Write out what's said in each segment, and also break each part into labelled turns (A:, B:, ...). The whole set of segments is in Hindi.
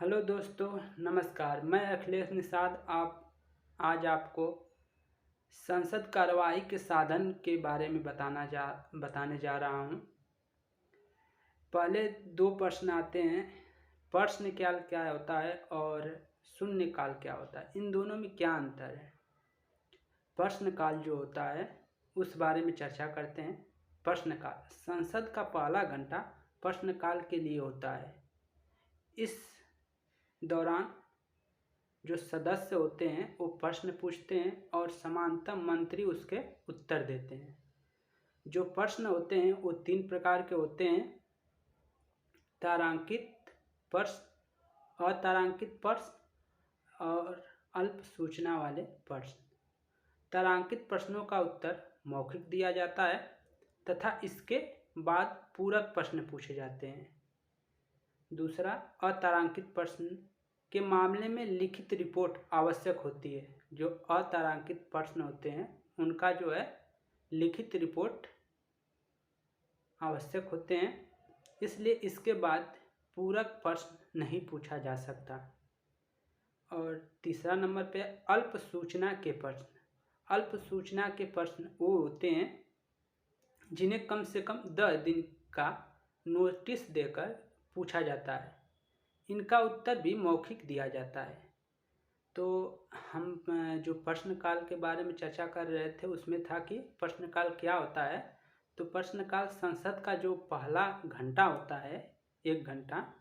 A: हेलो दोस्तों, नमस्कार। मैं अखिलेश निषाद आज आपको संसद कार्यवाही के साधन के बारे में बताने जा रहा हूँ। पहले दो प्रश्न आते हैं। प्रश्नकाल क्या होता है और शून्यकाल क्या होता है, इन दोनों में क्या अंतर है। प्रश्नकाल जो होता है उस बारे में चर्चा करते हैं। प्रश्नकाल, संसद का पहला घंटा प्रश्नकाल के लिए होता है। इस दौरान जो सदस्य होते हैं वो प्रश्न पूछते हैं और समानतः मंत्री उसके उत्तर देते हैं। जो प्रश्न होते हैं वो तीन प्रकार के होते हैं: तारांकित प्रश्न, अतारांकित प्रश्न और अल्प सूचना वाले प्रश्न। तारांकित प्रश्नों का उत्तर मौखिक दिया जाता है तथा इसके बाद पूरक प्रश्न पूछे जाते हैं। दूसरा, अतारांकित प्रश्न के मामले में लिखित रिपोर्ट आवश्यक होती है। जो अतारांकित प्रश्न होते हैं उनका जो है लिखित रिपोर्ट आवश्यक होते हैं, इसलिए इसके बाद पूरक प्रश्न नहीं पूछा जा सकता। और तीसरा नंबर पे अल्प सूचना के प्रश्न। अल्प सूचना के प्रश्न वो होते हैं जिन्हें कम से कम 10 दिन का नोटिस देकर पूछा जाता है। इनका उत्तर भी मौखिक दिया जाता है। तो हम जो प्रश्नकाल के बारे में चर्चा कर रहे थे उसमें था कि प्रश्नकाल क्या होता है। तो प्रश्नकाल संसद का जो पहला घंटा होता है, 1 घंटा,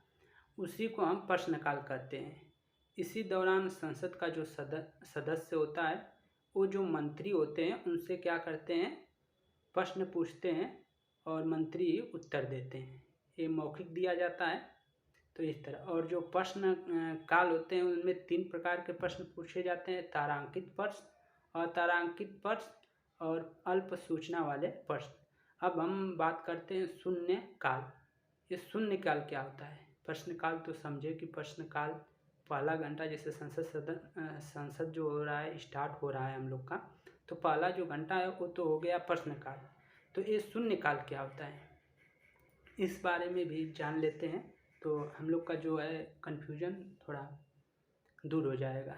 A: उसी को हम प्रश्नकाल कहते हैं। इसी दौरान संसद का जो सदस्य होता है वो जो मंत्री होते हैं उनसे क्या करते हैं, प्रश्न पूछते हैं और मंत्री उत्तर देते हैं। ये मौखिक दिया जाता है। तो इस तरह, और जो प्रश्न काल होते हैं उनमें 3 प्रकार के प्रश्न पूछे जाते हैं: तारांकित प्रश्न, अतारांकित प्रश्न और अल्प सूचना वाले प्रश्न। अब हम बात करते हैं शून्य काल। ये शून्य काल क्या होता है। प्रश्नकाल तो समझे कि प्रश्नकाल पहला घंटा, जैसे संसद जो हो रहा है, स्टार्ट हो रहा है हम लोग का, तो पहला जो घंटा है वो तो हो गया प्रश्नकाल। तो ये शून्य काल क्या होता है, इस बारे में भी जान लेते हैं, तो हम लोग का जो है कन्फ्यूजन थोड़ा दूर हो जाएगा।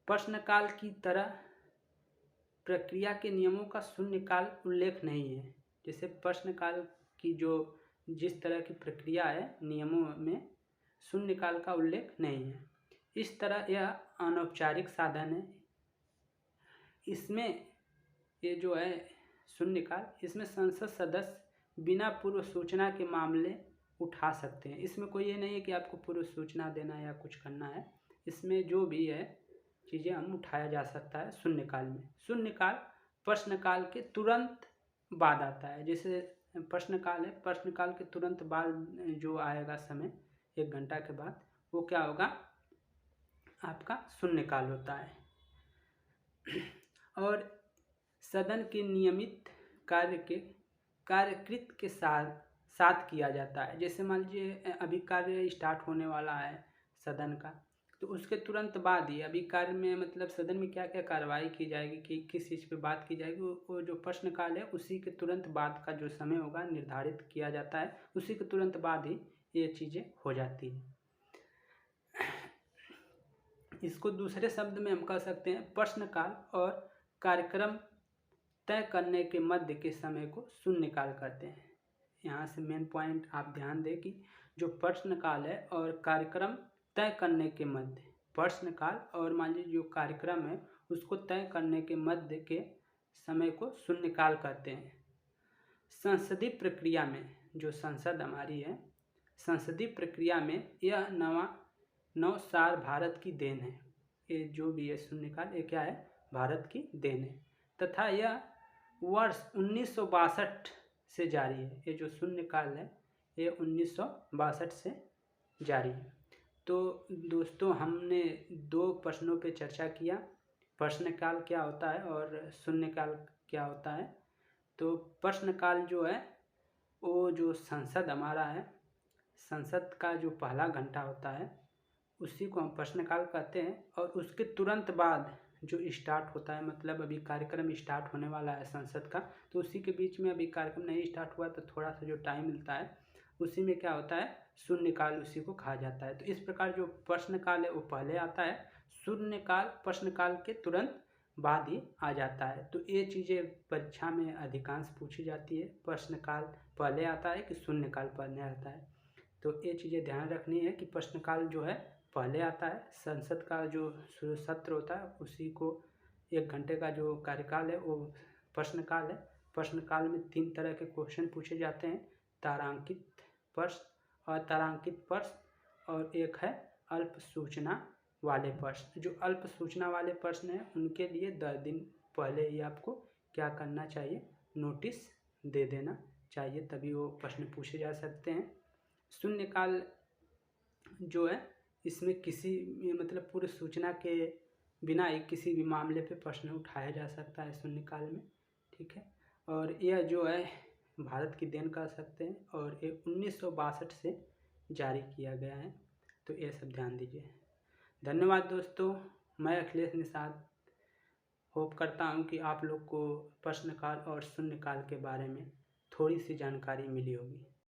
A: प्रश्नकाल की तरह प्रक्रिया के नियमों का शून्यकाल उल्लेख नहीं है। जैसे प्रश्नकाल की जो जिस तरह की प्रक्रिया है नियमों में, शून्यकाल का उल्लेख नहीं है। इस तरह यह अनौपचारिक साधन है। इसमें ये जो है शून्यकाल, इसमें संसद सदस्य बिना पूर्व सूचना के मामले उठा सकते हैं। इसमें कोई ये नहीं है कि आपको पूर्व सूचना देना या कुछ करना है। इसमें जो भी है चीज़ें हम उठाया जा सकता है शून्यकाल में। शून्यकाल प्रश्नकाल के तुरंत बाद आता है। जैसे प्रश्नकाल है, प्रश्नकाल के तुरंत बाद जो आएगा समय 1 घंटा के बाद, वो क्या होगा, आपका शून्यकाल होता है। और सदन के नियमित कार्यकृत के साथ किया जाता है। जैसे मान लीजिए अभी कार्य स्टार्ट होने वाला है सदन का, तो उसके तुरंत बाद ही अभी कार्य में, मतलब सदन में क्या क्या कार्रवाई की जाएगी, कि किस चीज़ पे बात की जाएगी, वो जो प्रश्नकाल है उसी के तुरंत बाद का जो समय होगा निर्धारित किया जाता है। उसी के तुरंत बाद ही ये चीज़ें हो जाती हैं। इसको दूसरे शब्द में हम कह सकते हैं प्रश्नकाल और कार्यक्रम तय करने के मध्य के समय को शून्यकाल कहते हैं। यहाँ से मेन पॉइंट आप ध्यान दें कि जो प्रश्नकाल है और कार्यक्रम तय करने के मध्य, प्रश्नकाल और मान लीजिए जो कार्यक्रम है उसको तय करने के मध्य के समय को शून्यकाल कहते हैं। संसदीय प्रक्रिया में, जो संसद हमारी है, संसदीय प्रक्रिया में यह नवसार भारत की देन है। ये जो भी है शून्यकाल, ये क्या है, भारत की देन है तथा यह वर्ष 1962 से जारी है। ये जो शून्यकाल है ये 1962 से जारी है। तो दोस्तों, हमने 2 प्रश्नों पे चर्चा किया, प्रश्नकाल क्या होता है और शून्यकाल क्या होता है। तो प्रश्नकाल जो है वो जो संसद हमारा है, संसद का जो पहला घंटा होता है उसी को हम प्रश्नकाल कहते हैं। और उसके तुरंत बाद जो स्टार्ट होता है, मतलब अभी कार्यक्रम स्टार्ट होने वाला है संसद का, तो उसी के बीच में अभी कार्यक्रम नहीं स्टार्ट हुआ तो थोड़ा सा जो टाइम मिलता है उसी में क्या होता है, शून्यकाल उसी को कहा जाता है। तो इस प्रकार जो प्रश्नकाल है वो पहले आता है, शून्यकाल प्रश्नकाल के तुरंत बाद ही आ जाता है। तो ये चीज़ें परीक्षा में अधिकांश पूछी जाती है, प्रश्नकाल पहले आता है कि शून्यकाल पहले आता है। तो ये चीज़ें ध्यान रखनी है कि प्रश्नकाल जो है पहले आता है। संसद का जो सत्र होता है उसी को 1 घंटे का जो कार्यकाल है वो प्रश्नकाल है। प्रश्नकाल में 3 तरह के क्वेश्चन पूछे जाते हैं, तारांकित प्रश्न, अतारांकित प्रश्न और एक है अल्प सूचना वाले प्रश्न। जो अल्प सूचना वाले प्रश्न हैं उनके लिए 10 दिन पहले ही आपको क्या करना चाहिए, नोटिस दे देना चाहिए, तभी वो प्रश्न पूछे जा सकते हैं। शून्यकाल जो है इसमें किसी मतलब पूर्व सूचना के बिना ही किसी भी मामले पे प्रश्न उठाया जा सकता है शून्यकाल में, ठीक है। और यह जो है भारत की देन कह सकते हैं और ये 1962 से जारी किया गया है। तो ये सब ध्यान दीजिए। धन्यवाद दोस्तों, मैं अखिलेश निषाद होप करता हूँ कि आप लोग को प्रश्नकाल और शून्यकाल के बारे में थोड़ी सी जानकारी मिली होगी।